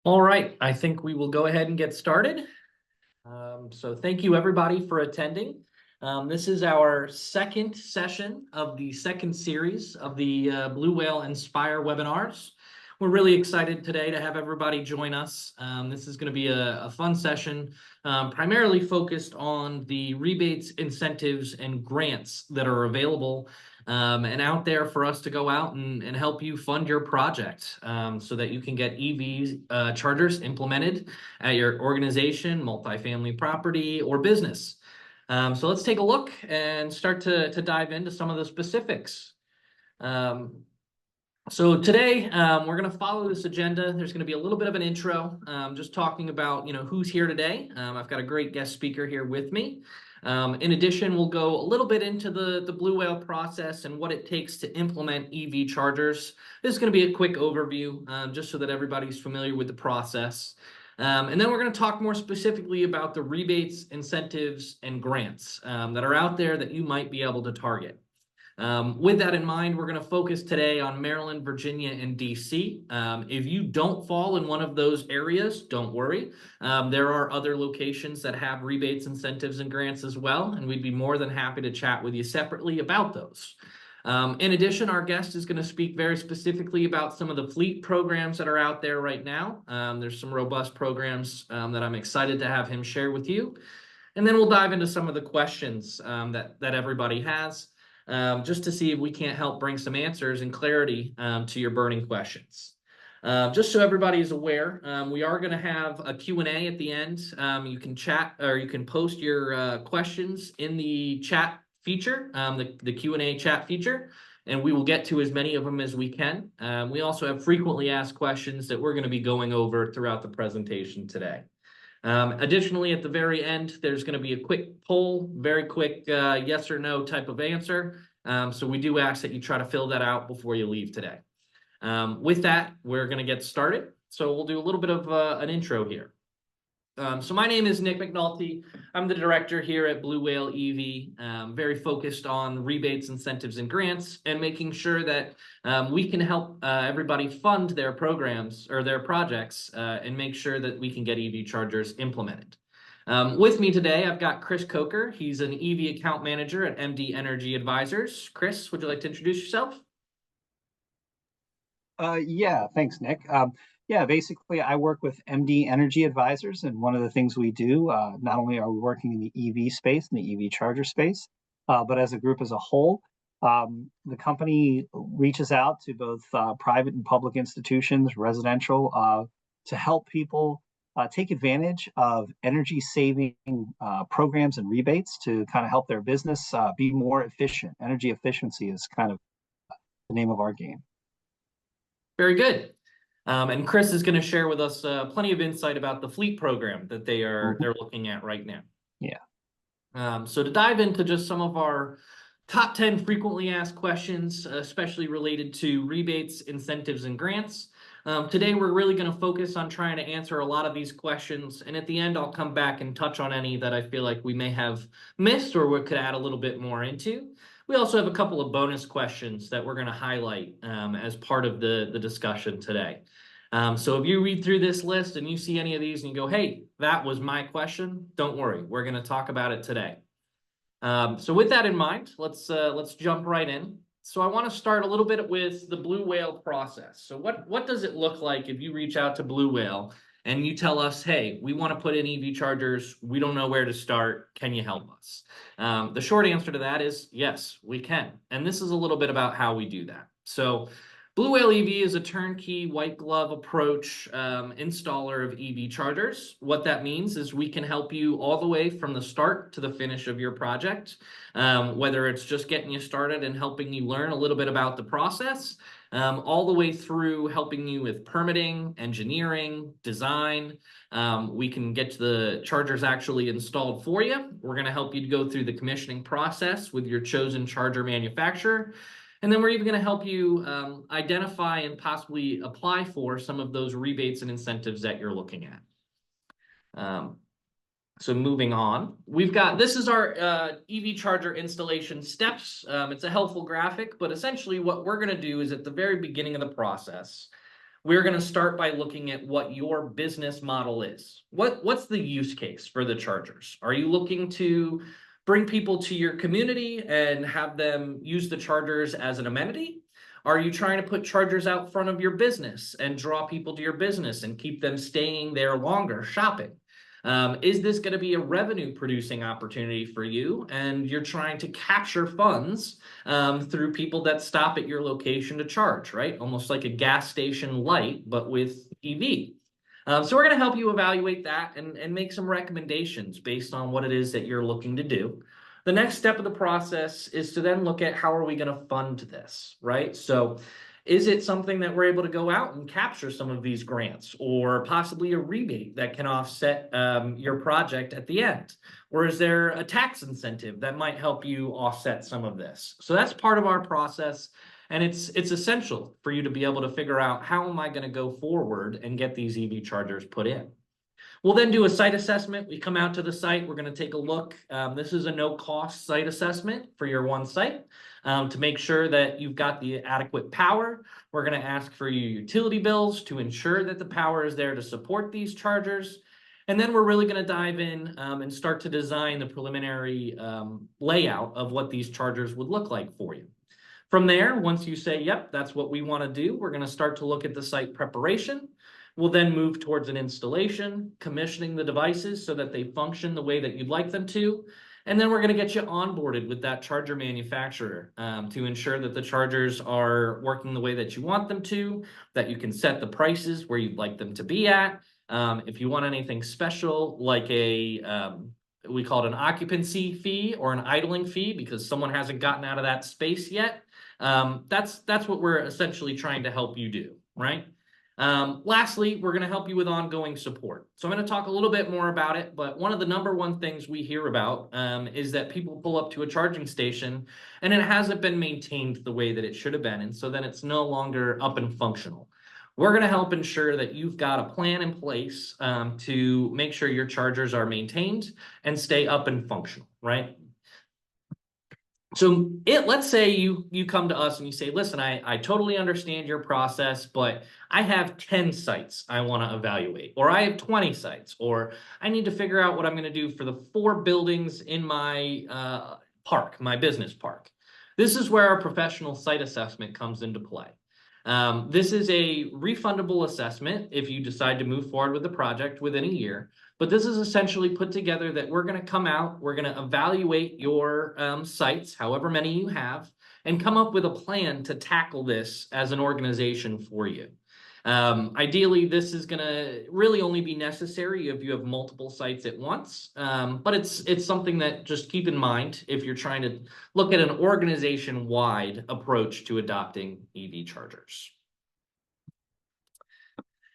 All right, I think we will go ahead and get started. So thank you everybody for attending. This is our second session of the second series of the Blue Whale Inspire webinars. We're really excited today to have everybody join us. This is going to be a fun session, primarily focused on the rebates, incentives, and grants that are available and out there for us to go out and help you fund your project so that you can get EV chargers implemented at your organization, multifamily property, or business. So let's take a look and start to dive into some of the specifics. Um, so today we're going to follow this agenda. There's going to be a little bit of an intro, just talking about who's here today. I've got a great guest speaker here with me. In addition, we'll go a little bit into the Blue Whale process and what it takes to implement EV chargers. This is going to be a quick overview, just so that everybody's familiar with the process. And then we're going to talk more specifically about the rebates, incentives, and grants that are out there that you might be able to target. With that in mind, we're going to focus today on Maryland, Virginia, and DC. If you don't fall in one of those areas, don't worry. There are other locations that have rebates, incentives, and grants as well, and we'd be more than happy to chat with you separately about those. In addition, our guest is going to speak very specifically about some of the fleet programs that are out there right now. There's some robust programs that I'm excited to have him share with you. And then we'll dive into some of the questions that everybody has, just to see if we can't help bring some answers and clarity to your burning questions. Just so everybody is aware, we are going to have a Q&A at the end. You can chat or you can post your questions in the chat feature, the Q&A chat feature, and we will get to as many of them as we can. We also have frequently asked questions that we're going to be going over throughout the presentation today. Additionally, at the very end, there's going to be a quick poll, very quick yes or no type of answer. So we do ask that you try to fill that out before you leave today. With that, we're going to get started. So we'll do a little bit of an intro here. So my name is Nick McNulty. I'm the director here at Blue Whale EV, very focused on rebates, incentives, and grants, and making sure that we can help everybody fund their programs or their projects and make sure that we can get EV chargers implemented. With me today, I've got Chris Coker. He's an EV account manager at MD Energy Advisors. Chris, would you like to introduce yourself? Yeah, thanks, Nick. Yeah, basically, I work with MD Energy Advisors, and one of the things we do, not only are we working in the EV space, in the EV charger space, but as a group as a whole, the company reaches out to both private and public institutions, residential, to help people take advantage of energy saving programs and rebates to kind of help their business be more efficient. Energy efficiency is kind of the name of our game. Very good. And Chris is going to share with us plenty of insight about the fleet program that they're looking at right now. Yeah. So to dive into just some of our top 10 frequently asked questions, especially related to rebates, incentives, and grants. Today, we're really going to focus on trying to answer a lot of these questions. And at the end, I'll come back and touch on any that I feel like we may have missed or we could add a little bit more into. We also have a couple of bonus questions that we're going to highlight as part of the discussion today. So if you read through this list and you see any of these and you go, hey, that was my question, don't worry. We're going to talk about it today. So with that in mind, let's jump right in. So I want to start a little bit with the Blue Whale process. So what does it look like if you reach out to Blue Whale and you tell us, hey, we want to put in EV chargers. We don't know where to start. Can you help us? The short answer to that is yes, we can. And this is a little bit about how we do that. So Blue Whale EV is a turnkey white glove approach installer of EV chargers. What that means is we can help you all the way from the start to the finish of your project, whether it's just getting you started and helping you learn a little bit about the process, all the way through helping you with permitting, engineering, design. We can get to the chargers actually installed for you. We're going to help you to go through the commissioning process with your chosen charger manufacturer. And then we're even going to help you identify and possibly apply for some of those rebates and incentives that you're looking at. So moving on, this is our EV charger installation steps. It's a helpful graphic, but essentially what we're going to do is at the very beginning of the process, we're going to start by looking at what your business model is. What's the use case for the chargers? Are you looking to bring people to your community and have them use the chargers as an amenity? Are you trying to put chargers out front of your business and draw people to your business and keep them staying there longer, shopping? Is this going to be a revenue producing opportunity for you? And you're trying to capture funds through people that stop at your location to charge, right? Almost like a gas station light, but with EV. So we're going to help you evaluate that and make some recommendations based on what it is that you're looking to do. The next step of the process is to then look at how are we going to fund this, right? So is it something that we're able to go out and capture some of these grants, or possibly a rebate that can offset your project at the end? Or is there a tax incentive that might help you offset some of this? So that's part of our process. And it's essential for you to be able to figure out, how am I going to go forward and get these EV chargers put in? We'll then do a site assessment. We come out to the site. We're going to take a look. This is a no-cost site assessment for your one site to make sure that you've got the adequate power. We're going to ask for your utility bills to ensure that the power is there to support these chargers. And then we're really going to dive in and start to design the preliminary layout of what these chargers would look like for you. From there, once you say, yep, that's what we want to do, we're going to start to look at the site preparation. We'll then move towards an installation, commissioning the devices so that they function the way that you'd like them to. And then we're going to get you onboarded with that charger manufacturer to ensure that the chargers are working the way that you want them to, that you can set the prices where you'd like them to be at. If you want anything special, like we call it an occupancy fee or an idling fee because someone hasn't gotten out of that space yet, that's what we're essentially trying to help you do, right? Lastly, we're going to help you with ongoing support. So I'm going to talk a little bit more about it, but one of the number one things we hear about is that people pull up to a charging station and it hasn't been maintained the way that it should have been. And so then it's no longer up and functional. We're going to help ensure that you've got a plan in place to make sure your chargers are maintained and stay up and functional, right? So let's say you come to us and you say, listen, I totally understand your process, but I have 10 sites I want to evaluate, or I have 20 sites, or I need to figure out what I'm going to do for the 4 buildings in my park, my business park. This is where our professional site assessment comes into play. This is a refundable assessment if you decide to move forward with the project within a year. But this is essentially put together that we're going to come out, we're going to evaluate your sites, however many you have, and come up with a plan to tackle this as an organization for you. Ideally, this is going to really only be necessary if you have multiple sites at once, but it's something that just keep in mind if you're trying to look at an organization-wide approach to adopting EV chargers.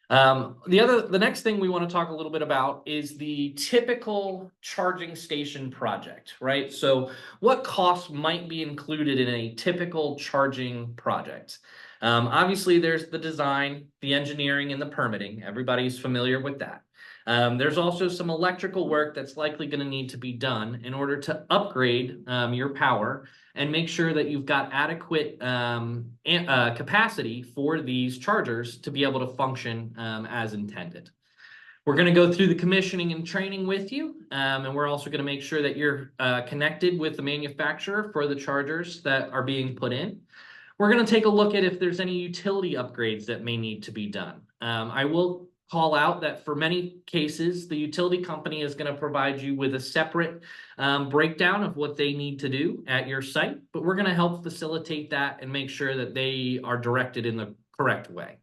The next thing we want to talk a little bit about is the typical charging station project, right? So what costs might be included in a typical charging project? Obviously, there's the design, the engineering, and the permitting. Everybody's familiar with that. There's also some electrical work that's likely going to need to be done in order to upgrade your power and make sure that you've got adequate capacity for these chargers to be able to function as intended. We're going to go through the commissioning and training with you, and we're also going to make sure that you're connected with the manufacturer for the chargers that are being put in. We're going to take a look at if there's any utility upgrades that may need to be done. I will call out that for many cases, the utility company is going to provide you with a separate breakdown of what they need to do at your site, but we're going to help facilitate that and make sure that they are directed in the correct way.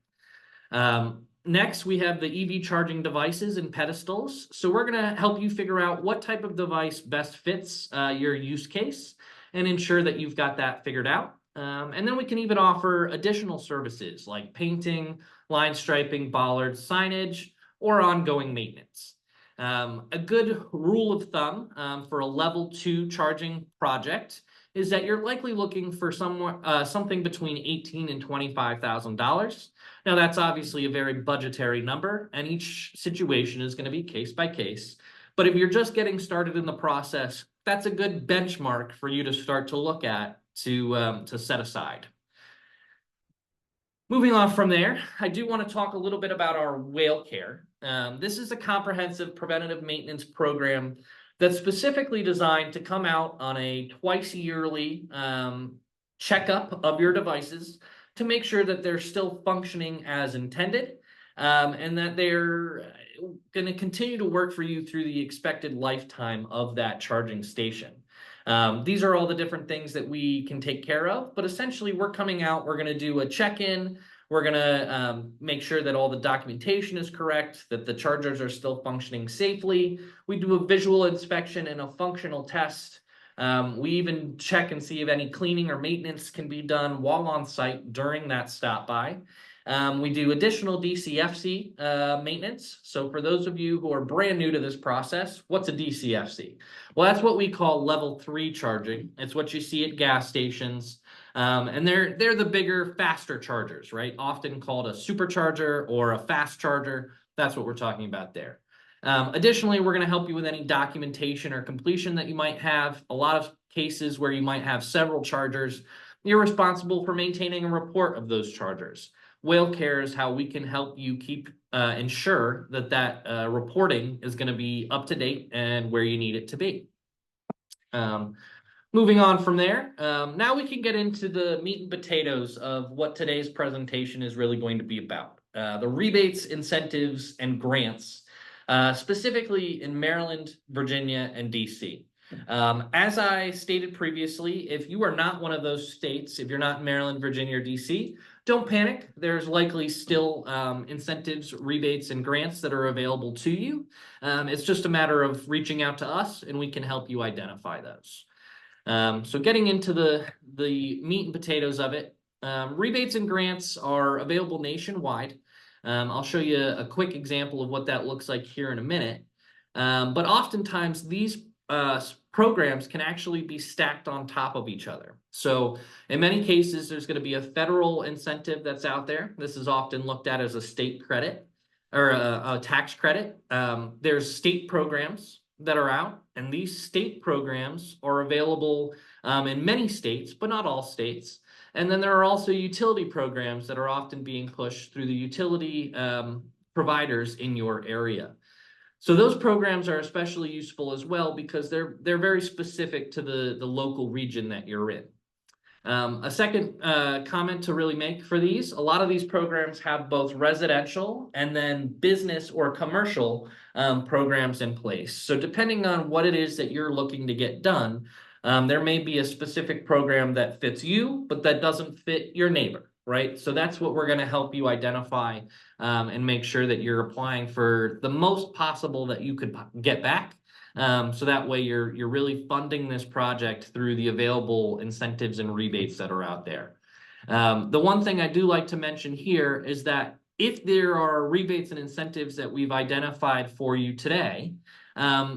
Next, we have the EV charging devices and pedestals. So we're going to help you figure out what type of device best fits your use case and ensure that you've got that figured out. And then we can even offer additional services like painting, line striping, bollards, signage, or ongoing maintenance. A good rule of thumb for a level 2 charging project is that you're likely looking for something between $18,000 and $25,000. Now, that's obviously a very budgetary number, and each situation is going to be case by case. But if you're just getting started in the process, that's a good benchmark for you to start to look at to set aside. Moving on from there, I do want to talk a little bit about our whale care. This is a comprehensive preventative maintenance program that's specifically designed to come out on a twice yearly checkup of your devices to make sure that they're still functioning as intended, and that they're going to continue to work for you through the expected lifetime of that charging station. These are all the different things that we can take care of, but essentially we're coming out, we're going to do a check-in, we're going to make sure that all the documentation is correct, that the chargers are still functioning safely. We do a visual inspection and a functional test. We even check and see if any cleaning or maintenance can be done while on site during that stop by. We do additional DCFC maintenance. So for those of you who are brand new to this process, what's a DCFC? Well, that's what we call level 3 charging. It's what you see at gas stations. And they're the bigger, faster chargers, right? Often called a supercharger or a fast charger. That's what we're talking about there. Additionally, we're going to help you with any documentation or completion that you might have. A lot of cases where you might have several chargers, you're responsible for maintaining a report of those chargers. Whale Care is how we can help you ensure that reporting is going to be up to date and where you need it to be. Moving on from there, now we can get into the meat and potatoes of what today's presentation is really going to be about. The rebates, incentives, and grants, specifically in Maryland, Virginia, and DC. As I stated previously, if you are not one of those states, if you're not in Maryland, Virginia, or DC, don't panic. There's likely still incentives, rebates, and grants that are available to you. It's just a matter of reaching out to us, and we can help you identify those. So getting into the meat and potatoes of it, rebates and grants are available nationwide. I'll show you a quick example of what that looks like here in a minute. But oftentimes these programs can actually be stacked on top of each other. So in many cases, there's going to be a federal incentive that's out there. This is often looked at as a state credit or a tax credit. There's state programs that are out, and these state programs are available in many states, but not all states. And then there are also utility programs that are often being pushed through the utility providers in your area. So those programs are especially useful as well because they're very specific to the local region that you're in. A second comment to really make for these, a lot of these programs have both residential and then business or commercial programs in place. So depending on what it is that you're looking to get done, there may be a specific program that fits you, but that doesn't fit your neighbor, right? So that's what we're going to help you identify and make sure that you're applying for the most possible that you could get back. So that way you're really funding this project through the available incentives and rebates that are out there. The one thing I do like to mention here is that if there are rebates and incentives that we've identified for you today,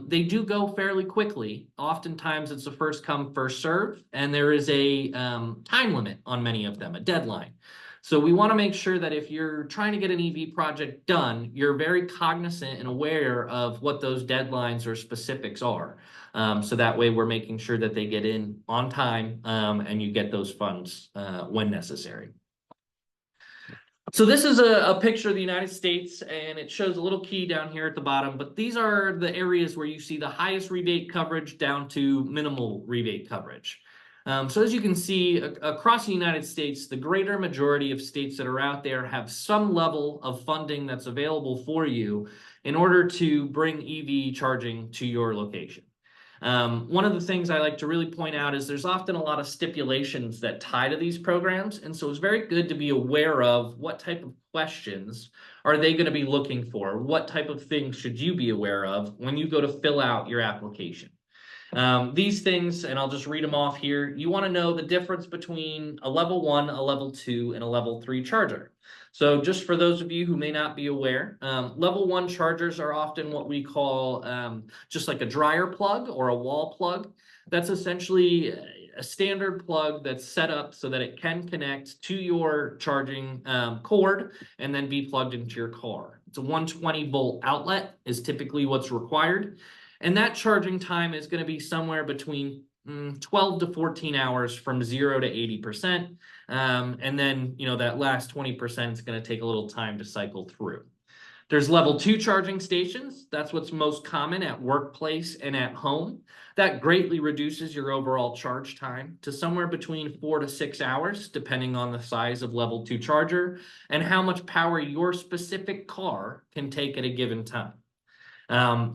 they do go fairly quickly. Oftentimes it's a first come, first serve, and there is a time limit on many of them, a deadline. So we want to make sure that if you're trying to get an EV project done, you're very cognizant and aware of what those deadlines or specifics are. So that way we're making sure that they get in on time and you get those funds when necessary. So this is a picture of the United States, and it shows a little key down here at the bottom, but these are the areas where you see the highest rebate coverage down to minimal rebate coverage. So as you can see, across the United States, the greater majority of states that are out there have some level of funding that's available for you in order to bring EV charging to your location. One of the things I like to really point out is there's often a lot of stipulations that tie to these programs, and so it's very good to be aware of what type of questions are they going to be looking for? What type of things should you be aware of when you go to fill out your application? These things, and I'll just read them off here. You want to know the difference between a level 1, a level 2, and a level 3 charger. So just for those of you who may not be aware, level 1 chargers are often what we call just like a dryer plug or a wall plug. That's essentially a standard plug that's set up so that it can connect to your charging cord and then be plugged into your car. It's a 120 volt outlet is typically what's required. And that charging time is going to be somewhere between 12 to 14 hours from 0 to 80%. And then, that last 20% is going to take a little time to cycle through. There's level 2 charging stations. That's what's most common at workplace and at home. That greatly reduces your overall charge time to somewhere between 4 to 6 hours, depending on the size of level 2 charger and how much power your specific car can take at a given time.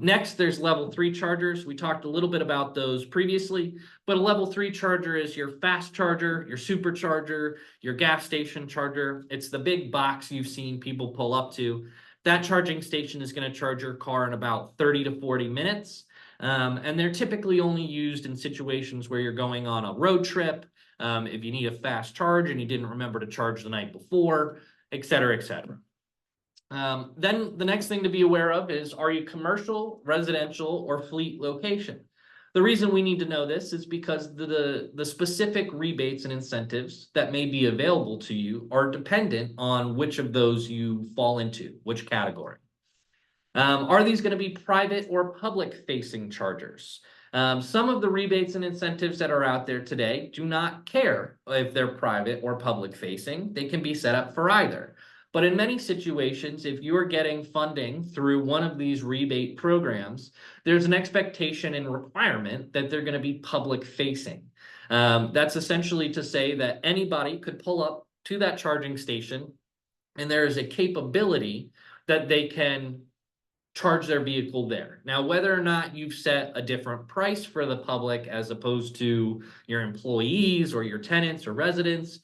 Next, there's level 3 chargers. We talked a little bit about those previously, but a level 3 charger is your fast charger, your supercharger, your gas station charger. It's the big box you've seen people pull up to. That charging station is going to charge your car in about 30 to 40 minutes. And they're typically only used in situations where you're going on a road trip, if you need a fast charge and you didn't remember to charge the night before, et cetera, et cetera. Then the next thing to be aware of is, are you commercial, residential, or fleet location? The reason we need to know this is because the specific rebates and incentives that may be available to you are dependent on which of those you fall into, which category. Are these going to be private or public facing chargers? Some of the rebates and incentives that are out there today do not care if they're private or public facing. They can be set up for either. But in many situations, if you are getting funding through one of these rebate programs, there's an expectation and requirement that they're going to be public facing. That's essentially to say that anybody could pull up to that charging station and there is a capability that they can charge their vehicle there. Now, whether or not you've set a different price for the public as opposed to your employees or your tenants or residents,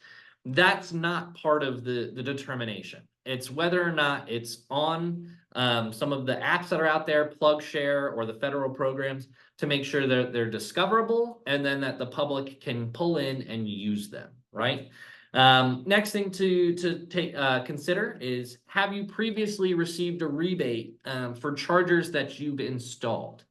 that's not part of the determination. It's whether or not it's on some of the apps that are out there, PlugShare or the federal programs, to make sure that they're discoverable and then that the public can pull in and use them, right? Next thing to consider is, have you previously received a rebate for chargers that you've installed?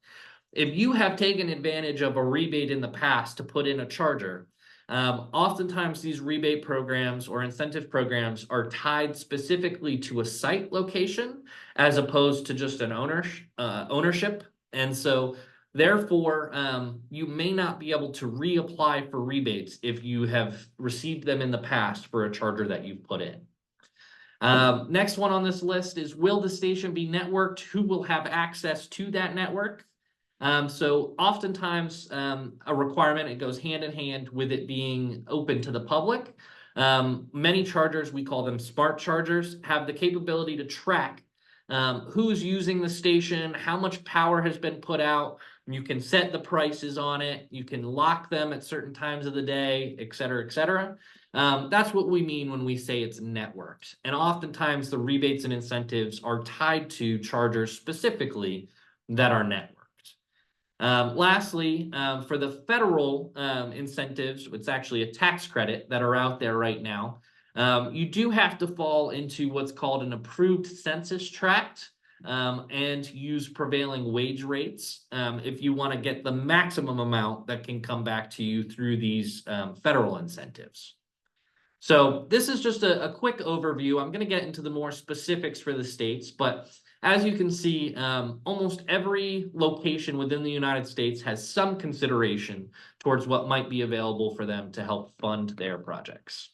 If you have taken advantage of a rebate in the past to put in a charger, oftentimes these rebate programs or incentive programs are tied specifically to a site location as opposed to just an ownership. And so therefore, you may not be able to reapply for rebates if you have received them in the past for a charger that you've put in. Next one on this list is, will the station be networked? Who will have access to that network? So oftentimes a requirement, it goes hand in hand with it being open to the public. Many chargers, we call them smart chargers, have the capability to track who's using the station, how much power has been put out. You can set the prices on it. You can lock them at certain times of the day, et cetera, et cetera. That's what we mean when we say it's networked. And oftentimes the rebates and incentives are tied to chargers specifically that are networked. Lastly, for the federal incentives, it's actually a tax credit that are out there right now. You do have to fall into what's called an approved census tract and use prevailing wage rates if you want to get the maximum amount that can come back to you through these federal incentives. So this is just a quick overview. I'm going to get into the more specifics for the states, but as you can see, almost every location within the United States has some consideration towards what might be available for them to help fund their projects.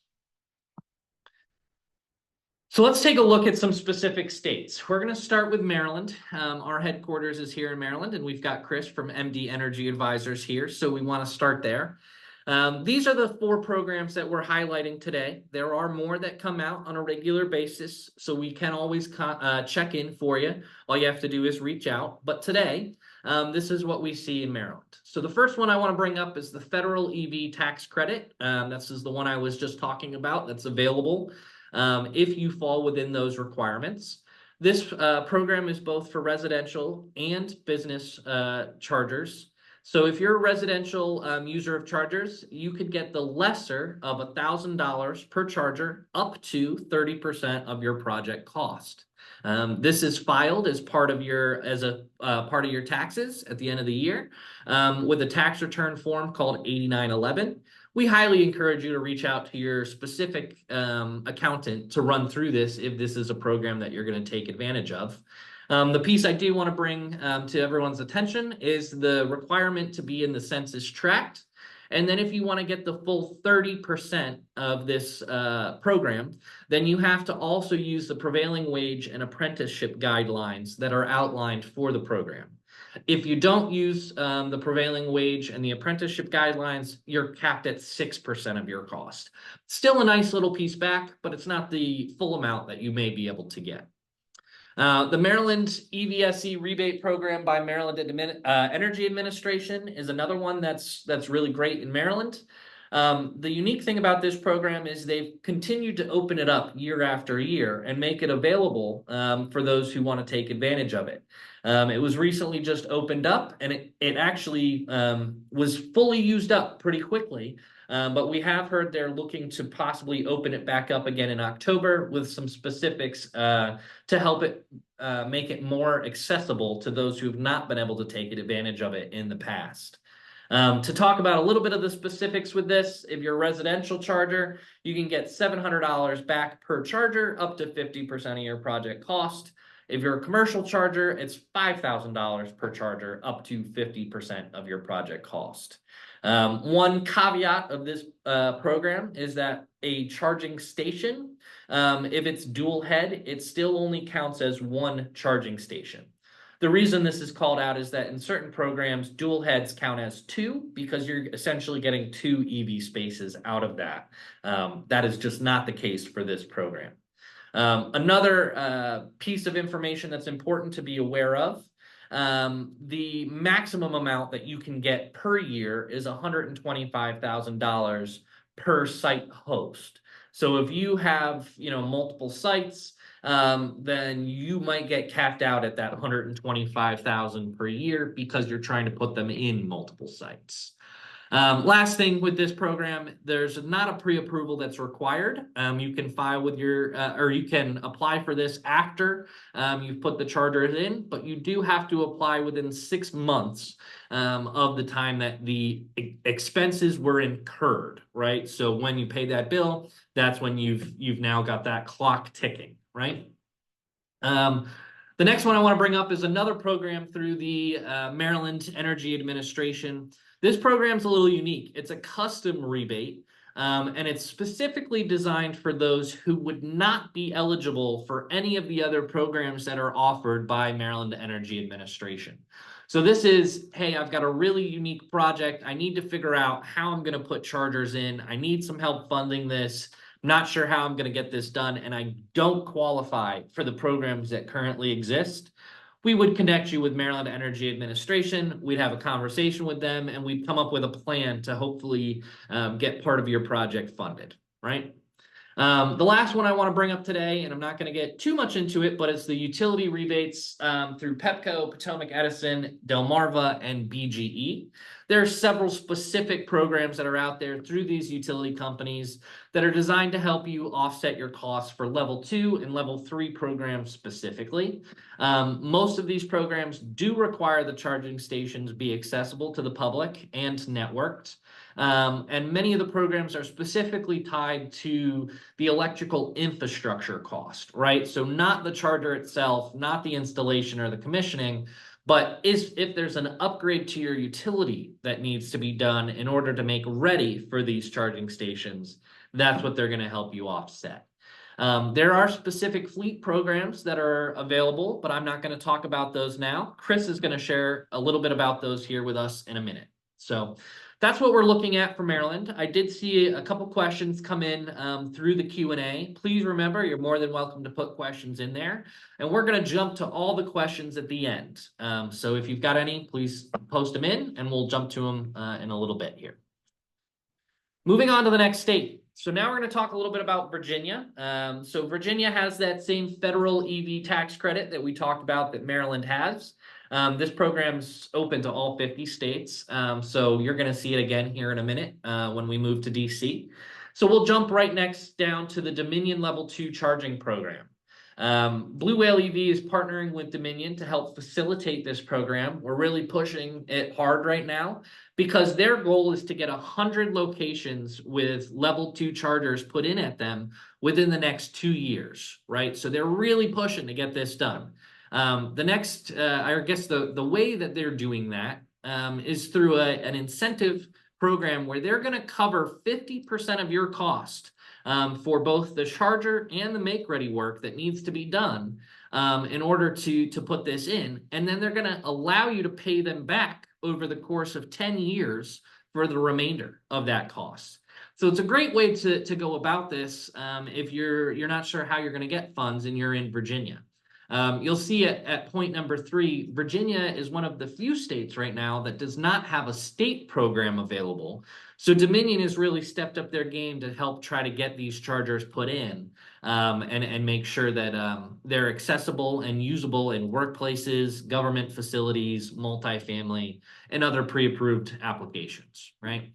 So let's take a look at some specific states. We're going to start with Maryland. Our headquarters is here in Maryland, and we've got Chris from MD Energy Advisors here, so we want to start there. These are the 4 programs that we're highlighting today. There are more that come out on a regular basis, so we can always check in for you. All you have to do is reach out. But today, this is what we see in Maryland. So the first one I want to bring up is the federal EV tax credit. This is the one I was just talking about that's available if you fall within those requirements. This program is both for residential and business chargers. So if you're a residential user of chargers, you could get the lesser of $1,000 per charger up to 30% of your project cost. This is filed as part of your part of your taxes at the end of the year with a tax return form called 8911. We highly encourage you to reach out to your specific accountant to run through this if this is a program that you're going to take advantage of. The piece I do want to bring to everyone's attention is the requirement to be in the census tract. And then if you want to get the full 30% of this program, then you have to also use the prevailing wage and apprenticeship guidelines that are outlined for the program. If you don't use the prevailing wage and the apprenticeship guidelines, you're capped at 6% of your cost. Still a nice little piece back, but it's not the full amount that you may be able to get. The Maryland EVSE rebate program by Maryland Energy Administration is another one that's really great in Maryland. The unique thing about this program is they've continued to open it up year after year and make it available for those who want to take advantage of it. It was recently just opened up, and it actually was fully used up pretty quickly. But we have heard they're looking to possibly open it back up again in October with some specifics to help it make it more accessible to those who have not been able to take advantage of it in the past. To talk about a little bit of the specifics with this, if you're a residential charger, you can get $700 back per charger, up to 50% of your project cost. If you're a commercial charger, it's $5,000 per charger, up to 50% of your project cost. One caveat of this program is that a charging station, if it's dual head, it still only counts as one charging station. The reason this is called out is that in certain programs, dual heads count as two because you're essentially getting 2 EV spaces out of that. That is just not the case for this program. Another piece of information that's important to be aware of, the maximum amount that you can get per year is $125,000 per site host. So if you have, multiple sites, then you might get capped out at that $125,000 per year because you're trying to put them in multiple sites. Last thing with this program, there's not a pre-approval that's required. You can file with or you can apply for this after you've put the chargers in, but you do have to apply within 6 months of the time that the expenses were incurred, right? So when you pay that bill, that's when you've now got that clock ticking, right? The next one I want to bring up is another program through the Maryland Energy Administration. This program's a little unique. It's a custom rebate, and it's specifically designed for those who would not be eligible for any of the other programs that are offered by Maryland Energy Administration. So this is, hey, I've got a really unique project. I need to figure out how I'm going to put chargers in. I need some help funding this. I'm not sure how I'm going to get this done, and I don't qualify for the programs that currently exist. We would connect you with Maryland Energy Administration. We'd have a conversation with them, and we'd come up with a plan to hopefully get part of your project funded, right? The last one I want to bring up today, and I'm not going to get too much into it, but it's the utility rebates through Pepco, Potomac Edison, Delmarva, and BGE. There are several specific programs that are out there through these utility companies that are designed to help you offset your costs for level 2 and level 3 programs specifically. Most of these programs do require the charging stations be accessible to the public and networked. And many of the programs are specifically tied to the electrical infrastructure cost, right? So not the charger itself, not the installation or the commissioning, but if there's an upgrade to your utility that needs to be done in order to make ready for these charging stations, that's what they're going to help you offset. There are specific fleet programs that are available, but I'm not going to talk about those now. Chris is going to share a little bit about those here with us in a minute. So that's what we're looking at for Maryland. I did see a couple questions come in through the Q&A. Please remember, you're more than welcome to put questions in there. And we're going to jump to all the questions at the end. So if you've got any, please post them in, and we'll jump to them in a little bit here. Moving on to the next state. So now we're going to talk a little bit about Virginia. So Virginia has that same federal EV tax credit that we talked about that Maryland has. This program's open to all 50 states, so you're going to see it again here in a minute when we move to DC. So we'll jump right next down to the Dominion Level 2 charging program. Blue Whale EV is partnering with Dominion to help facilitate this program. We're really pushing it hard right now because their goal is to get 100 locations with Level 2 chargers put in at them within the next 2 years, right? So they're really pushing to get this done. The way that they're doing that is through an incentive program where they're going to cover 50% of your cost for both the charger and the make-ready work that needs to be done in order to put this in. And then they're going to allow you to pay them back over the course of 10 years for the remainder of that cost. So it's a great way to go about this if you're not sure how you're going to get funds and you're in Virginia. You'll see at point number 3, Virginia is one of the few states right now that does not have a state program available. So Dominion has really stepped up their game to help try to get these chargers put in and make sure that they're accessible and usable in workplaces, government facilities, multifamily, and other pre-approved applications, right?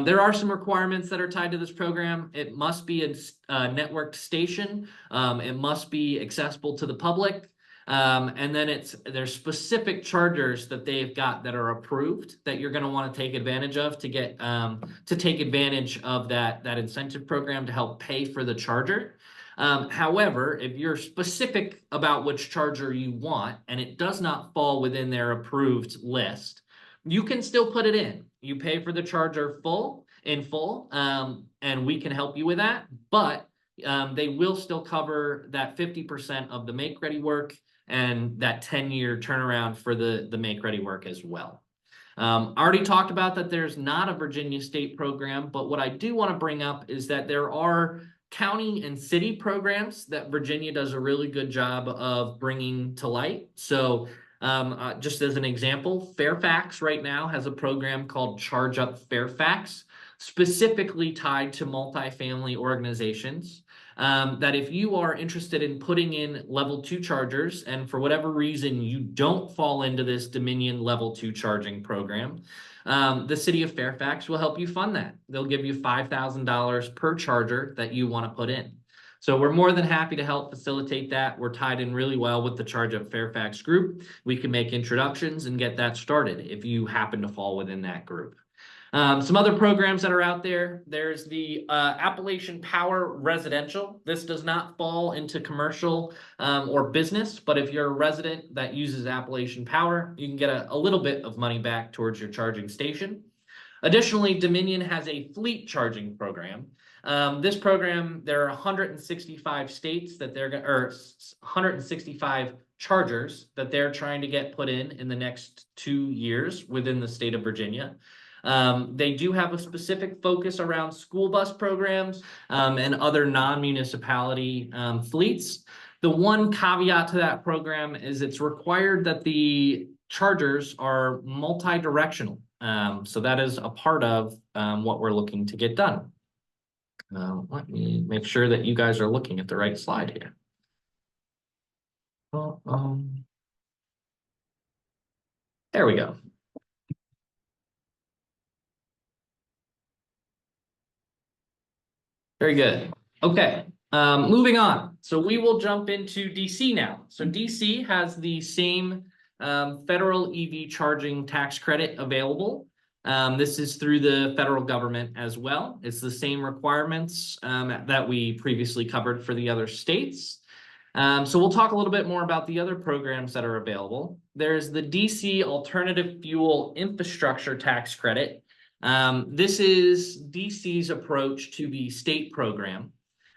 There are some requirements that are tied to this program. It must be a networked station. It must be accessible to the public. And then there's specific chargers that they've got that are approved that you're going to want to take advantage of to get to take advantage of that incentive program to help pay for the charger. However, if you're specific about which charger you want and it does not fall within their approved list, you can still put it in. You pay for the charger in full, and we can help you with that. But they will still cover that 50% of the make-ready work and that 10-year turnaround for the make-ready work as well. I already talked about that there's not a Virginia state program, but what I do want to bring up is that there are county and city programs that Virginia does a really good job of bringing to light. So just as an example, Fairfax right now has a program called Charge Up Fairfax, specifically tied to multifamily organizations. That if you are interested in putting in level 2 chargers, and for whatever reason you don't fall into this Dominion level 2 charging program, the city of Fairfax will help you fund that. They'll give you $5,000 per charger that you want to put in. So we're more than happy to help facilitate that. We're tied in really well with the Charge Up Fairfax group. We can make introductions and get that started if you happen to fall within that group. Some other programs that are out there, there's the Appalachian Power Residential. This does not fall into commercial or business, but if you're a resident that uses Appalachian Power, you can get a little bit of money back towards your charging station. Additionally, Dominion has a fleet charging program. This program, there are 165 states that or 165 chargers that they're trying to get put in the next 2 years within the state of Virginia. They do have a specific focus around school bus programs and other non-municipality fleets. The one caveat to that program is it's required that the chargers are multi-directional. So that is a part of what we're looking to get done. Let me make sure that you guys are looking at the right slide here. There we go. Very good. Okay, moving on. So we will jump into DC now. So DC has the same federal EV charging tax credit available. This is through the federal government as well. It's the same requirements that we previously covered for the other states. So we'll talk a little bit more about the other programs that are available. There's the DC Alternative Fuel Infrastructure Tax Credit. This is DC's approach to the state program.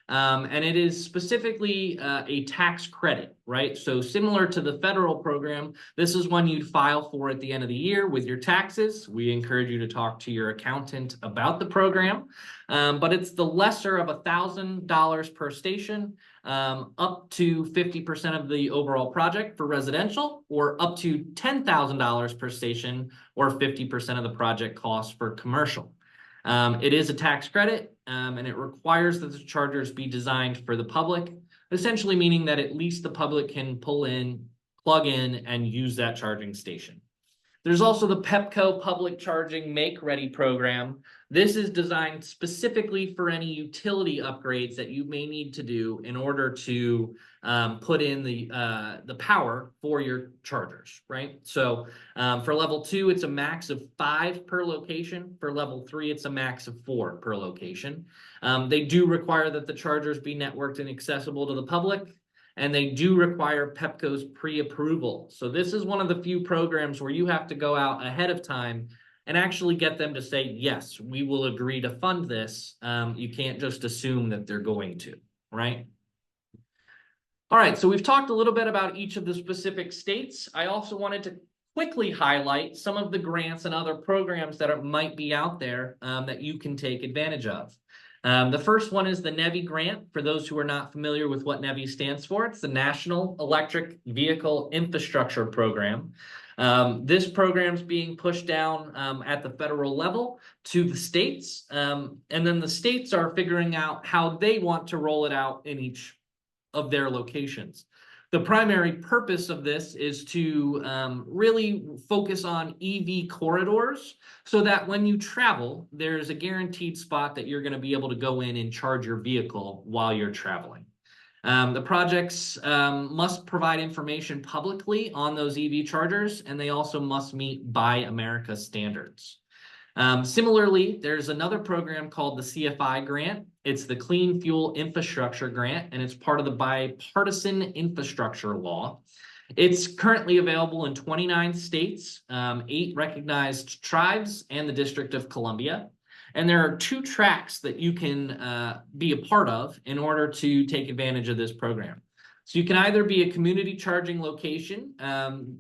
And it is specifically a tax credit, right? So similar to the federal program, this is one you'd file for at the end of the year with your taxes. We encourage you to talk to your accountant about the program, but it's the lesser of $1,000 per station, up to 50% of the overall project for residential, or up to $10,000 per station, or 50% of the project cost for commercial. It is a tax credit, and it requires that the chargers be designed for the public, essentially meaning that at least the public can pull in, plug in, and use that charging station. There's also the Pepco Public Charging Make Ready program. This is designed specifically for any utility upgrades that you may need to do in order to put in the power for your chargers, right? So for level 2, it's a max of 5 per location. For level 3, it's a max of 4 per location. They do require that the chargers be networked and accessible to the public, and they do require Pepco's pre-approval. So this is one of the few programs where you have to go out ahead of time and actually get them to say, yes, we will agree to fund this. You can't just assume that they're going to, right? All right, so we've talked a little bit about each of the specific states. I also wanted to quickly highlight some of the grants and other programs that might be out there that you can take advantage of. The first one is the NEVI grant. For those who are not familiar with what NEVI stands for, it's the National Electric Vehicle Infrastructure Program. This program is being pushed down at the federal level to the states, and then the states are figuring out how they want to roll it out in each of their locations. The primary purpose of this is to really focus on EV corridors so that when you travel, there's a guaranteed spot that you're going to be able to go in and charge your vehicle while you're traveling. The projects must provide information publicly on those EV chargers, and they also must meet Buy America standards. Similarly, there's another program called the CFI grant. It's the Clean Fuel Infrastructure Grant, and it's part of the Bipartisan Infrastructure Law. It's currently available in 29 states, 8 recognized tribes, and the District of Columbia. And there are 2 tracks that you can be a part of in order to take advantage of this program. So you can either be a community charging location,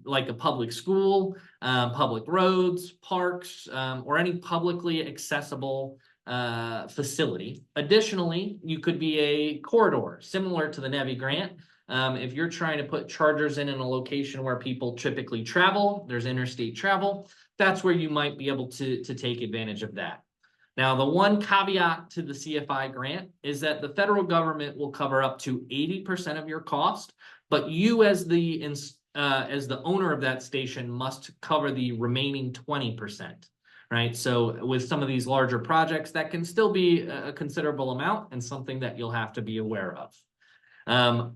like a public school, public roads, parks, or any publicly accessible facility. Additionally, you could be a corridor, similar to the NEVI grant. If you're trying to put chargers in a location where people typically travel, there's interstate travel, that's where you might be able to take advantage of that. Now, the one caveat to the CFI grant is that the federal government will cover up to 80% of your cost, but you as the owner of that station must cover the remaining 20%, right? So with some of these larger projects, that can still be a considerable amount and something that you'll have to be aware of.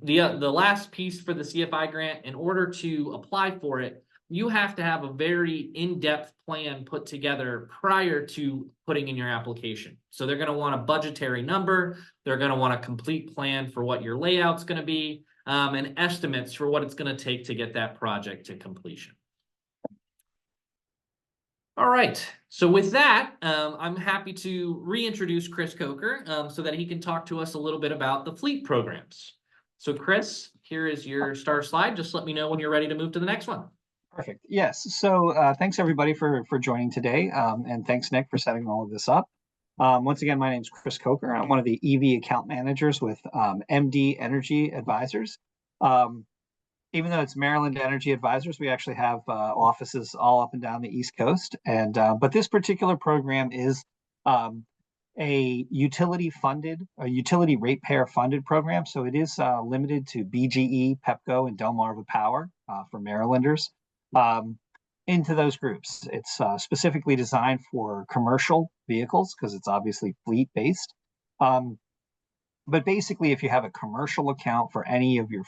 The last piece for the CFI grant, in order to apply for it, you have to have a very in-depth plan put together prior to putting in your application. So they're going to want a budgetary number. They're going to want a complete plan for what your layout's going to be, and estimates for what it's going to take to get that project to completion. All right. So with that, I'm happy to reintroduce Chris Coker so that he can talk to us a little bit about the fleet programs. So Chris, here is your star slide. Just let me know when you're ready to move to the next one. Perfect. Yes. So thanks everybody for joining today, and thanks Nick for setting all of this up. Once again, my name is Chris Coker. I'm one of the EV account managers with MD Energy Advisors. Even though it's Maryland Energy Advisors, we actually have offices all up and down the East Coast. And but this particular program is a utility ratepayer funded program. So it is limited to BGE, Pepco, and Delmarva Power for Marylanders. Into those groups. It's specifically designed for commercial vehicles because it's obviously fleet based. But basically, if you have a commercial account for any of your,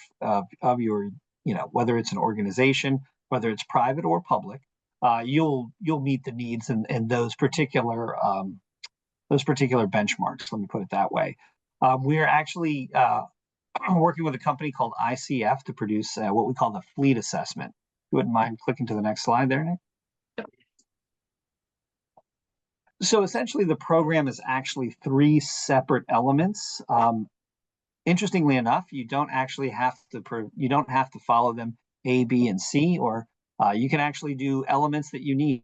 whether it's an organization, whether it's private or public, you'll meet the needs in those particular benchmarks. Let me put it that way. We are actually working with a company called ICF to produce what we call the fleet assessment. You wouldn't mind clicking to the next slide there, Nick? Yep. So essentially, the program is actually 3 separate elements. Interestingly enough, you don't actually have to follow them A, B, and C, or you can actually do elements that you need.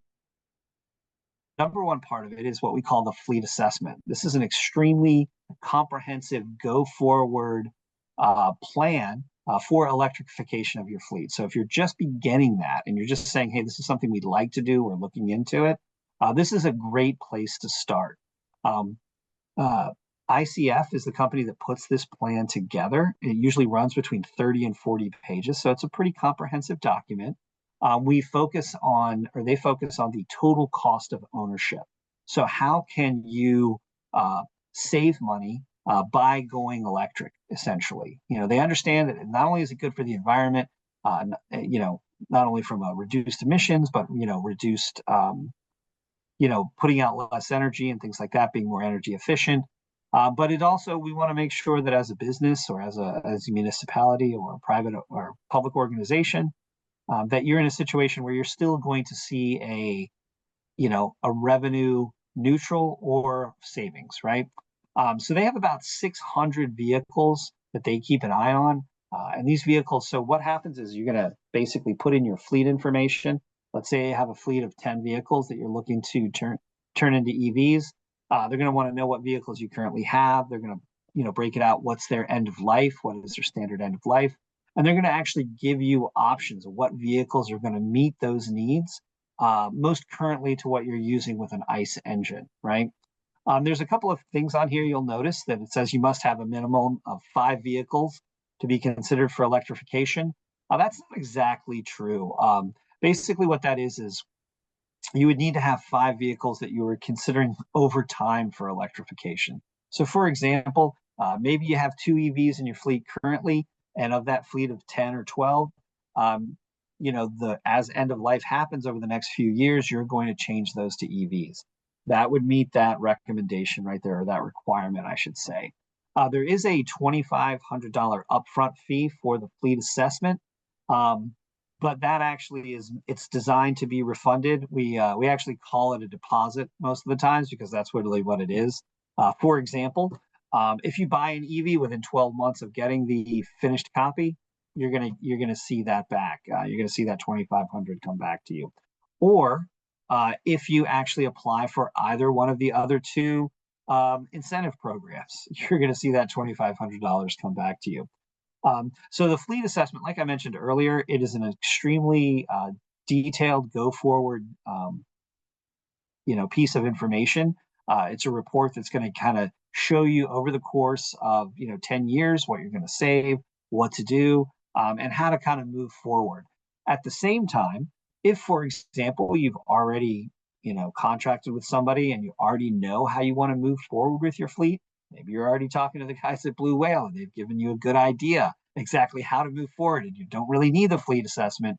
Number one part of it is what we call the fleet assessment. This is an extremely comprehensive go forward plan for electrification of your fleet. So if you're just beginning that and you're just saying, hey, this is something we'd like to do, we're looking into it, this is a great place to start. ICF is the company that puts this plan together. It usually runs between 30 and 40 pages, so it's a pretty comprehensive document. They focus on the total cost of ownership. So how can you save money by going electric, essentially? They understand that not only is it good for the environment, not only from reduced emissions, but reduced, putting out less energy and things like that, being more energy efficient. But it also, we want to make sure that as a business or as a municipality or a private or public organization, that you're in a situation where you're still going to see a revenue neutral or savings, right? So they have about 600 vehicles that they keep an eye on. And these vehicles, so what happens is you're going to basically put in your fleet information. Let's say you have a fleet of 10 vehicles that you're looking to turn into EVs. They're going to want to know what vehicles you currently have. They're going to, break it out. What's their end of life? What is their standard end of life? And they're going to actually give you options of what vehicles are going to meet those needs, most currently to what you're using with an ICE engine, right? There's a couple of things on here you'll notice that it says you must have a minimum of 5 vehicles to be considered for electrification. That's not exactly true. Basically, what that is you would need to have 5 vehicles that you were considering over time for electrification. So, for example, maybe you have 2 EVs in your fleet currently, and of that fleet of 10 or 12, as end of life happens over the next few years, you're going to change those to EVs. That would meet that recommendation right there, or that requirement, I should say. There is a $2,500 upfront fee for the fleet assessment, but that actually it's designed to be refunded. We actually call it a deposit most of the times because that's really what it is. For example, if you buy an EV within 12 months of getting the finished copy, you're gonna see that back. You're gonna see that 2,500 come back to you. Or if you actually apply for either one of the other 2 incentive programs, you're gonna see that $2,500 come back to you. So the fleet assessment, like I mentioned earlier, it is an extremely detailed go forward piece of information. It's a report that's going to kind of show you over the course of 10 years what you're going to save, what to do, and how to kind of move forward. At the same time, if, for example, you've already contracted with somebody and you already know how you want to move forward with your fleet, maybe you're already talking to the guys at Blue Whale and they've given you a good idea exactly how to move forward, and you don't really need the fleet assessment.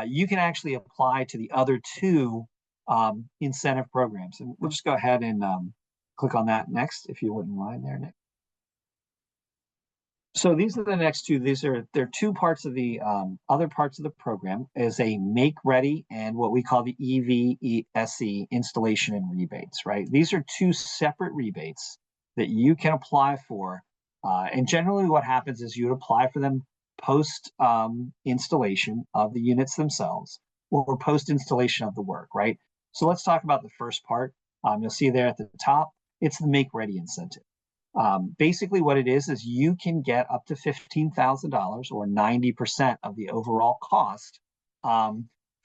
You can actually apply to the other 2 incentive programs. And we'll just go ahead and click on that next, if you wouldn't mind there, Nick. So these are the next 2. They're 2 parts of the other parts of the program is a make ready and what we call the EVSE installation and rebates, right? These are 2 separate rebates that you can apply for. And generally what happens is you would apply for them post installation of the units themselves or post installation of the work, right? So let's talk about the first part. You'll see there at the top, it's the make ready incentive. Basically what it is you can get up to $15,000 or 90% of the overall cost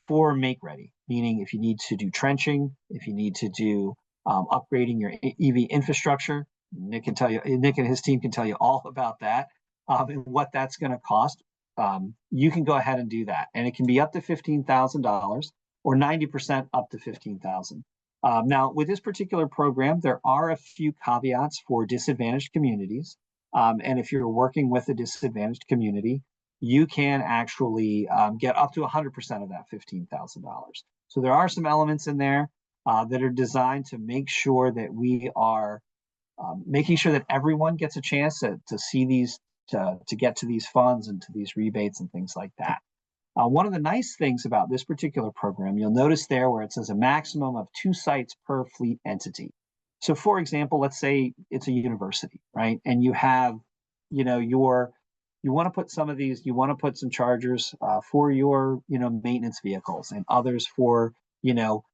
for make ready, meaning if you need to do trenching, if you need to do upgrading your EV infrastructure, Nick and his team can tell you all about that and what that's going to cost. You can go ahead and do that, and it can be up to $15,000 or 90% up to $15,000. Now, with this particular program, there are a few caveats for disadvantaged communities. And if you're working with a disadvantaged community, you can actually get up to 100% of that $15,000. So there are some elements in there that are designed to make sure that we are making sure that everyone gets a chance to see these, to get to these funds and to these rebates and things like that. One of the nice things about this particular program, you'll notice there where it says a maximum of 2 sites per fleet entity. So for example, let's say it's a university, right? And you have, you want to put some of these, you want to put some chargers for your, maintenance vehicles and others for,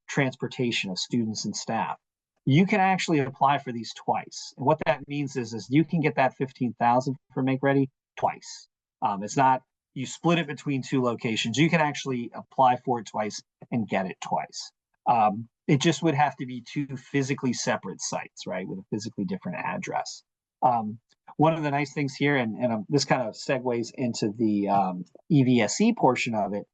transportation of students and staff. You can actually apply for these twice. And what that means is you can get that $15,000 for make ready twice. It's not, you split it between 2 locations. You can actually apply for it twice and get it twice. It just would have to be 2 physically separate sites, right, with a physically different address. One of the nice things here, and this kind of segues into the EVSE portion of it.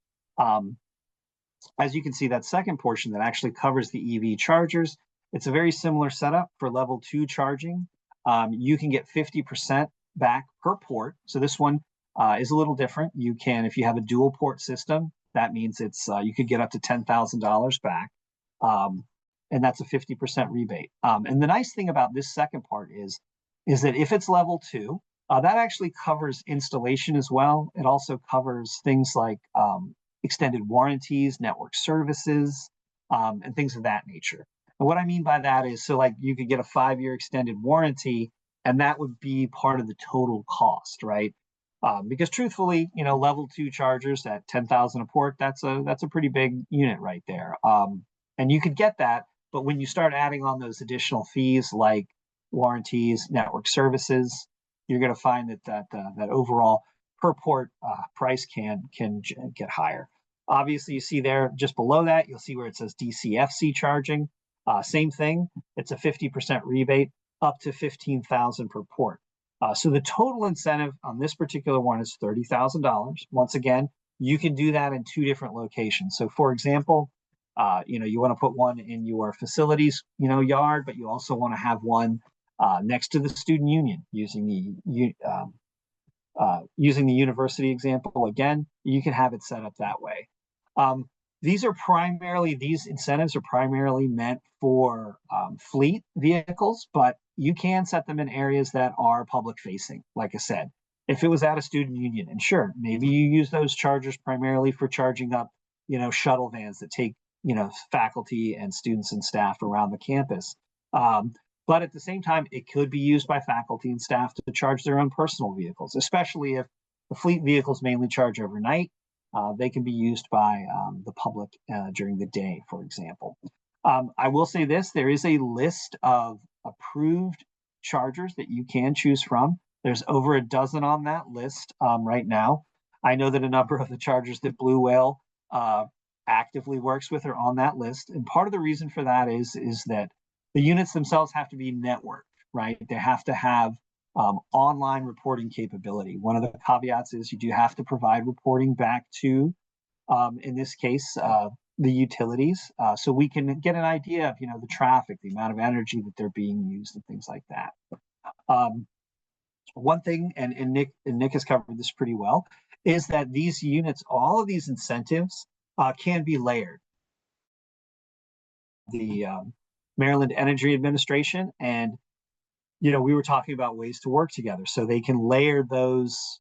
As you can see, that second portion that actually covers the EV chargers, it's a very similar setup for level 2 charging. You can get 50% back per port. So this one is a little different. You can, if you have a dual port system, that means it's you could get up to $10,000 back, and that's a 50% rebate. And the nice thing about this second part is that if it's level 2, that actually covers installation as well. It also covers things like extended warranties, network services, and things of that nature. And what I mean by that is, so like you could get a 5-year extended warranty, and that would be part of the total cost, right? Because truthfully, level 2 chargers at 10,000 a port, that's a pretty big unit right there. And you could get that, but when you start adding on those additional fees like warranties, network services, you're going to find that overall per port price can get higher. Obviously, you see there just below that, you'll see where it says DCFC charging. Same thing. It's a 50% rebate up to 15,000 per port. So the total incentive on this particular one is $30,000. Once again, you can do that in 2 different locations. So for example, you want to put one in your facilities, yard, but you also want to have one next to the student union using the university example. Again, you can have it set up that way. These incentives are primarily meant for fleet vehicles, but you can set them in areas that are public facing. Like I said, if it was at a student union, and sure, maybe you use those chargers primarily for charging up, shuttle vans that take, faculty and students and staff around the campus. But at the same time, it could be used by faculty and staff to charge their own personal vehicles, especially if the fleet vehicles mainly charge overnight. They can be used by the public during the day, for example. I will say this, there is a list of approved chargers that you can choose from. There's over a dozen on that list right now. I know that a number of the chargers that Blue Whale actively works with are on that list. And part of the reason for that is that the units themselves have to be networked, right? They have to have online reporting capability. One of the caveats is you do have to provide reporting back to, in this case, the utilities, so we can get an idea of, the traffic, the amount of energy that they're being used, and things like that. One thing, and Nick has covered this pretty well, is that these units, all of these incentives can be layered. The Maryland Energy Administration, and we were talking about ways to work together, so they can layer those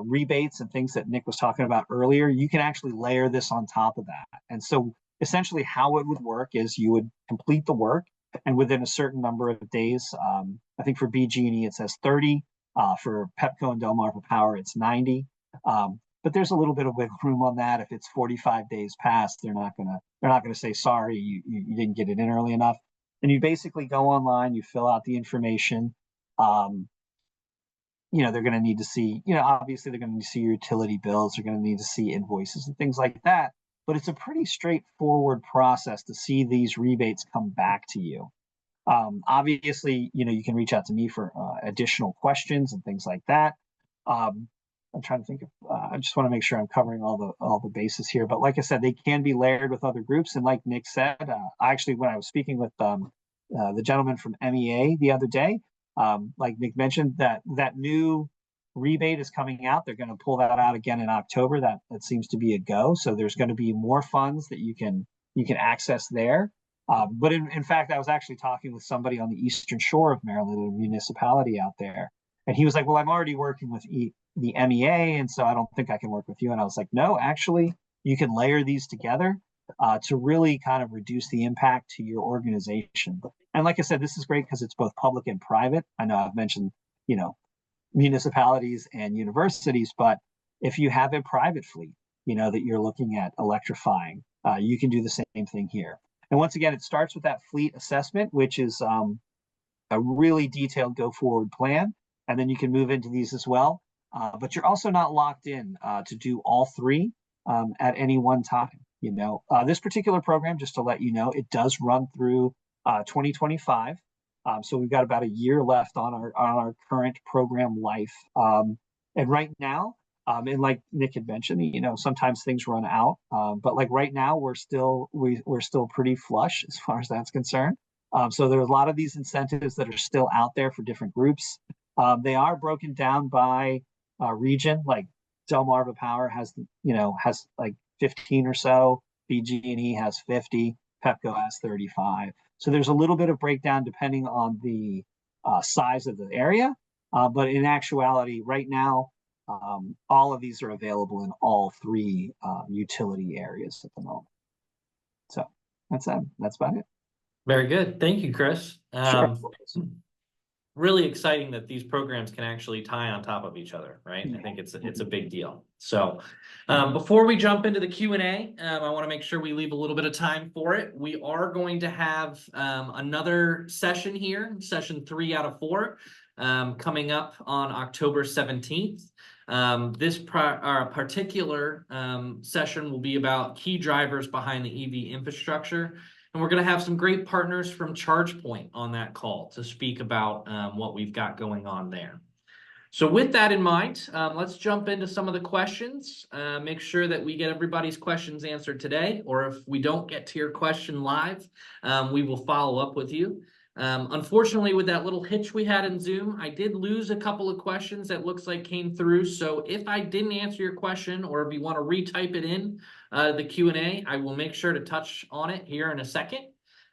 rebates and things that Nick was talking about earlier. You can actually layer this on top of that. And so essentially how it would work is you would complete the work, and within a certain number of days, I think for BG&E it says 30, for Pepco and Delmarva Power it's 90. But there's a little bit of wiggle room on that. If it's 45 days past, they're not gonna say, sorry, you didn't get it in early enough. And you basically go online, you fill out the information. They're going to need to see, obviously they're going to need to see your utility bills, they're going to need to see invoices and things like that. But it's a pretty straightforward process to see these rebates come back to you. Obviously, you can reach out to me for additional questions and things like that. I'm trying to think of, I just want to make sure I'm covering all the bases here. But like I said, they can be layered with other groups. And like Nick said, actually, when I was speaking with the gentleman from MEA the other day, like Nick mentioned, that new rebate is coming out. They're going to pull that out again in October. That seems to be a go. So there's going to be more funds that you can access there. But in fact, I was actually talking with somebody on the Eastern Shore of Maryland, a municipality out there, and he was like, well, I'm already working with the MEA, and so I don't think I can work with you. And I was like, no, actually, you can layer these together to really kind of reduce the impact to your organization. And like I said, this is great because it's both public and private. I know I've mentioned, municipalities and universities, but if you have a private fleet, that you're looking at electrifying, you can do the same thing here. And once again, it starts with that fleet assessment, which is a really detailed go forward plan. And then you can move into these as well. But you're also not locked in to do all 3 at any one time. This particular program, just to let you know, it does run through 2025. So we've got about a year left on our current program life. And right now, and like Nick had mentioned, sometimes things run out. But like right now, we're still pretty flush as far as that's concerned. So there's a lot of these incentives that are still out there for different groups. They are broken down by region. Like Delmarva Power has like 15 or so. BG&E has 50. Pepco has 35. So there's a little bit of breakdown depending on the size of the area. But in actuality, right now, all of these are available in all 3 utility areas at the moment. So That's about it. Very good. Thank you, Chris. Sure. Really exciting that these programs can actually tie on top of each other, right? I Yeah. think it's a big deal. So before we jump into the Q&A, I want to make sure we leave a little bit of time for it. We are going to have another session here, session 3 out of 4, coming up on October 17th. This particular session will be about key drivers behind the EV infrastructure. And we're going to have some great partners from ChargePoint on that call to speak about what we've got going on there. So with that in mind, let's jump into some of the questions. Make sure that we get everybody's questions answered today, or if we don't get to your question live, we will follow up with you. Unfortunately, with that little hitch we had in Zoom, I did lose a couple of questions that looks like came through. So if I didn't answer your question, or if you want to retype it in the Q&A, I will make sure to touch on it here in a second.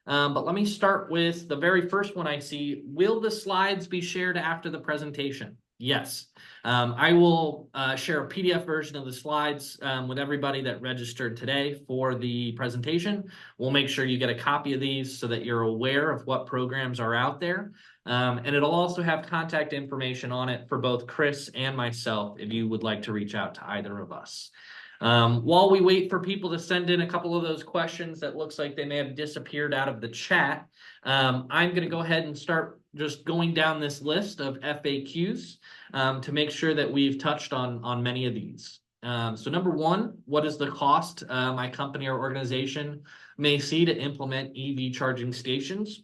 But let me start with the very first one I see. Will the slides be shared after the presentation? Yes. I will share a PDF version of the slides with everybody that registered today for the presentation. We'll make sure you get a copy of these so that you're aware of what programs are out there. And it'll also have contact information on it for both Chris and myself if you would like to reach out to either of us. While we wait for people to send in a couple of those questions that looks like they may have disappeared out of the chat, I'm going to go ahead and start just going down this list of FAQs to make sure that we've touched on many of these. So number one, what is the cost my company or organization may see to implement EV charging stations?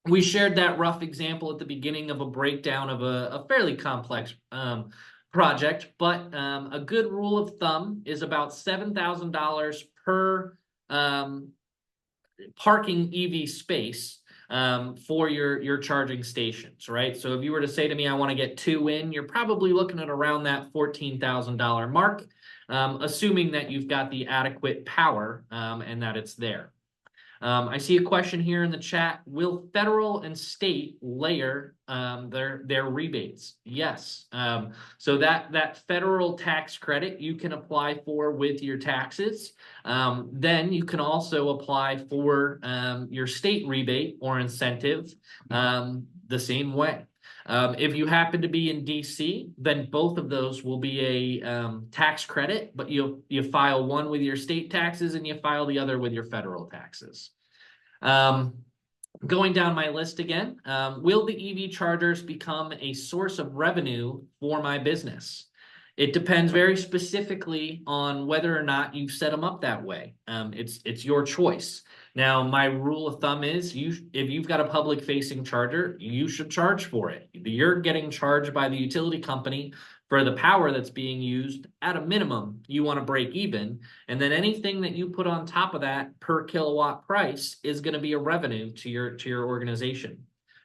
We shared that rough example at the beginning of a breakdown of a fairly complex project, but a good rule of thumb is about $7,000 per parking EV space for your charging stations, right? So if you were to say to me, I want to get 2 in, you're probably looking at around that $14,000 mark, assuming that you've got the adequate power and that it's there. I see a question here in the chat. Will federal and state layer their rebates? Yes. So that federal tax credit you can apply for with your taxes. Then you can also apply for your state rebate or incentive the same way. If you happen to be in DC, then both of those will be a tax credit, but you file one with your state taxes and you file the other with your federal taxes. Going down my list again, will the EV chargers become a source of revenue for my business? It depends very specifically on whether or not you've set them up that way. It's your choice. Now, my rule of thumb is if you've got a public-facing charger, you should charge for it. You're getting charged by the utility company for the power that's being used. At a minimum, you want to break even, and then anything that you put on top of that per kilowatt price is going to be a revenue to your organization.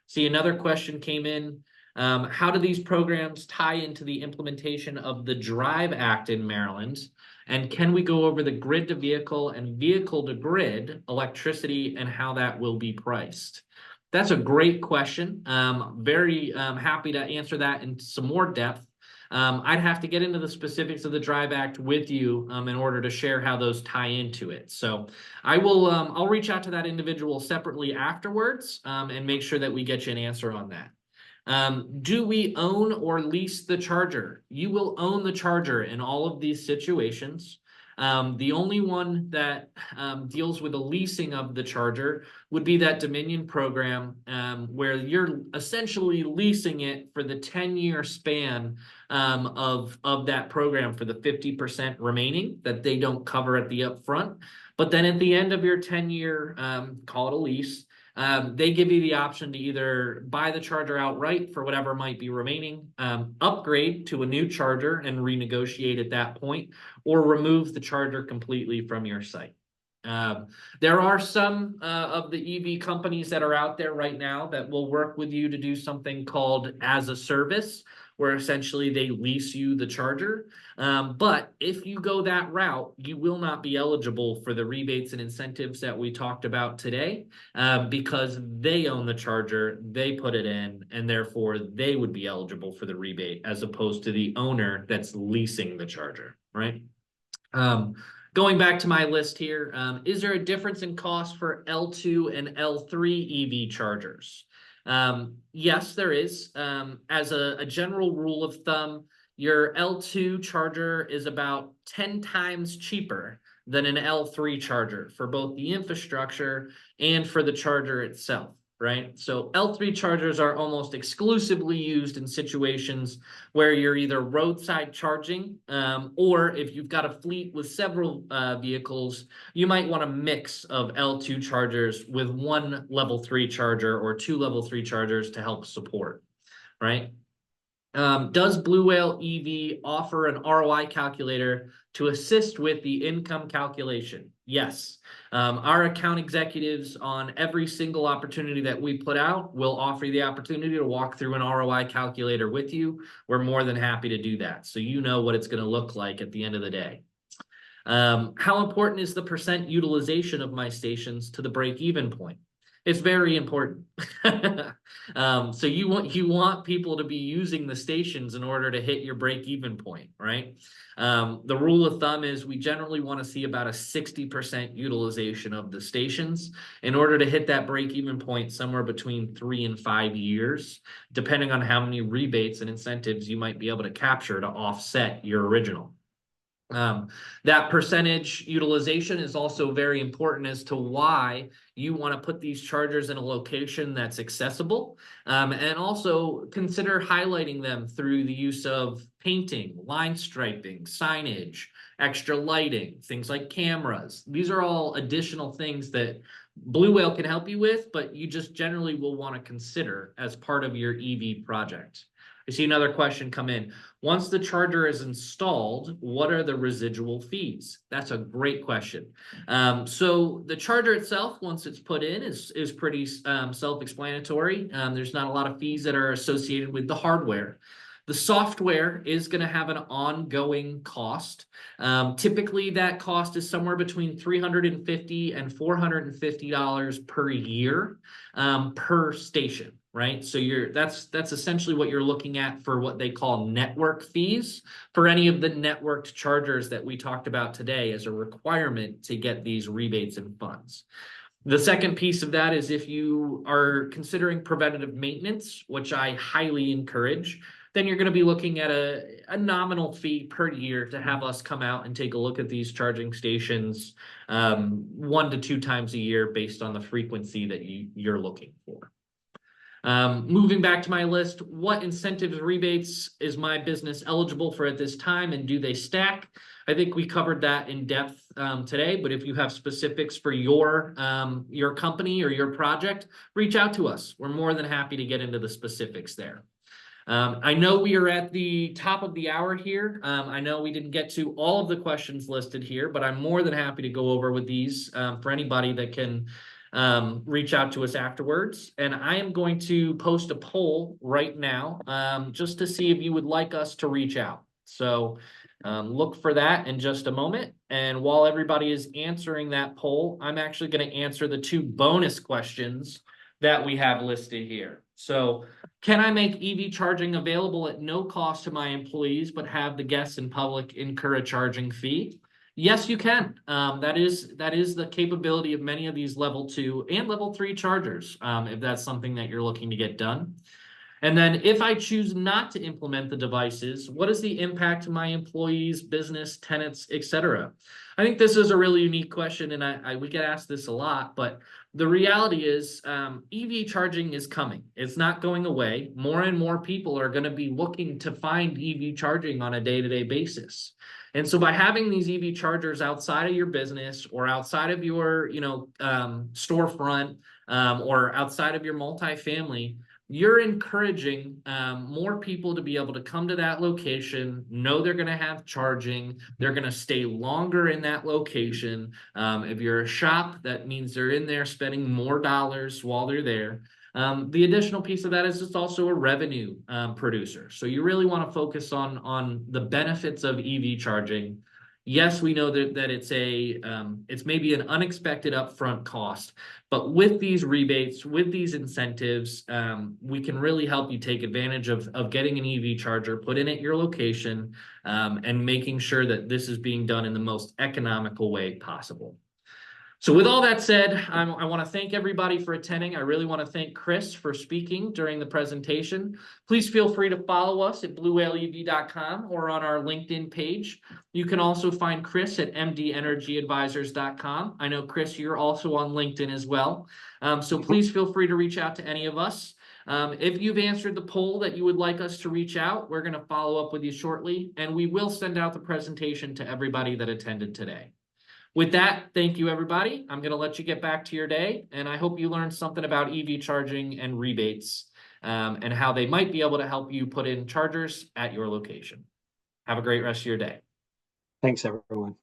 See, another question came in. How do these programs tie into the implementation of the DRIVE Act in Maryland? And can we go over the grid to vehicle and vehicle to grid electricity and how that will be priced? That's a great question. Very happy to answer that in some more depth. I'd have to get into the specifics of the DRIVE Act with you in order to share how those tie into it. So I'll reach out to that individual separately afterwards and make sure that we get you an answer on that. Do we own or lease the charger? You will own the charger in all of these situations. The only one that deals with the leasing of the charger would be that Dominion program where you're essentially leasing it for the 10-year span of that program for the 50% remaining that they don't cover at the upfront. But then at the end of your 10-year, call it a lease, they give you the option to either buy the charger outright for whatever might be remaining, upgrade to a new charger and renegotiate at that point, or remove the charger completely from your site. There are some of the EV companies that are out there right now that will work with you to do something called as a service, where essentially they lease you the charger. But if you go that route, you will not be eligible for the rebates and incentives that we talked about today because they own the charger, they put it in, and therefore they would be eligible for the rebate as opposed to the owner that's leasing the charger, right? going back to my list here, is there a difference in cost for L2 and L3 EV chargers? Yes, there is. As a general rule of thumb, your L2 charger is about 10 times cheaper than an L3 charger for both the infrastructure and for the charger itself, right? So L3 chargers are almost exclusively used in situations where you're either roadside charging, or if you've got a fleet with several vehicles, you might want a mix of L2 chargers with one level 3 charger or two level 3 chargers to help support, right? Does Blue Whale EV offer an ROI calculator to assist with the income calculation? Yes. Our account executives on every single opportunity that we put out will offer you the opportunity to walk through an ROI calculator with you. We're more than happy to do that, so you know what it's going to look like at the end of the day. How important is the percent utilization of my stations to the break-even point? It's very important. So you want people to be using the stations in order to hit your break-even point, right? The rule of thumb is we generally want to see about a 60% utilization of the stations in order to hit that break-even point somewhere between 3 and 5 years, depending on how many rebates and incentives you might be able to capture to offset your original. That percentage utilization is also very important as to why you want to put these chargers in a location that's accessible, and also consider highlighting them through the use of painting, line striping, signage, extra lighting, things like cameras. These are all additional things that Blue Whale can help you with, but you just generally will want to consider as part of your EV project. I see another question come in. Once the charger is installed, what are the residual fees? That's a great question. So the charger itself, once it's put in, is pretty self-explanatory. There's not a lot of fees that are associated with the hardware. The software is going to have an ongoing cost. Typically, that cost is somewhere between $350 and $450 per year, per station. Right, so that's essentially what you're looking at for what they call network fees for any of the networked chargers that we talked about today as a requirement to get these rebates and funds. The second piece of that is if you are considering preventative maintenance, which I highly encourage, then you're going to be looking at a nominal fee per year to have us come out and take a look at these charging stations 1 to 2 times a year based on the frequency that you're looking for. Moving back to my list, what incentives, rebates is my business eligible for at this time, and do they stack? I think we covered that in depth today, but if you have specifics for your company or your project, reach out to us. We're more than happy to get into the specifics there. I know we are at the top of the hour here. I know we didn't get to all of the questions listed here, but I'm more than happy to go over with these for anybody that can reach out to us afterwards. And I am going to post a poll right now just to see if you would like us to reach out. So look for that in just a moment. And while everybody is answering that poll, I'm actually going to answer the 2 bonus questions that we have listed here. So, can I make EV charging available at no cost to my employees, but have the guests and public incur a charging fee? Yes, you can. That is the capability of many of these level 2 and level 3 chargers, if that's something that you're looking to get done. And then if I choose not to implement the devices, what is the impact to my employees, business, tenants, etc.? I think this is a really unique question, and we get asked this a lot, but the reality is EV charging is coming. It's not going away. More and more people are going to be looking to find EV charging on a day-to-day basis. And so by having these EV chargers outside of your business or outside of your, storefront or outside of your multifamily, you're encouraging more people to be able to come to that location, know they're going to have charging, they're going to stay longer in that location. If you're a shop, that means they're in there spending more dollars while they're there. The additional piece of that is it's also a revenue producer. So you really want to focus on the benefits of EV charging. Yes, we know that it's it's maybe an unexpected upfront cost, but with these rebates, with these incentives, we can really help you take advantage of getting an EV charger put in at your location, and making sure that this is being done in the most economical way possible. So with all that said, I want to thank everybody for attending. I really want to thank Chris for speaking during the presentation. Please feel free to follow us at bluewhaleev.com or on our LinkedIn page. You can also find Chris at mdenergyadvisors.com. I know, Chris, you're also on LinkedIn as well. So please feel free to reach out to any of us. If you've answered the poll that you would like us to reach out, we're going to follow up with you shortly, and we will send out the presentation to everybody that attended today. With that, thank you, everybody. I'm going to let you get back to your day, and I hope you learned something about EV charging and rebates, and how they might be able to help you put in chargers at your location. Have a great rest of your day. Thanks, everyone.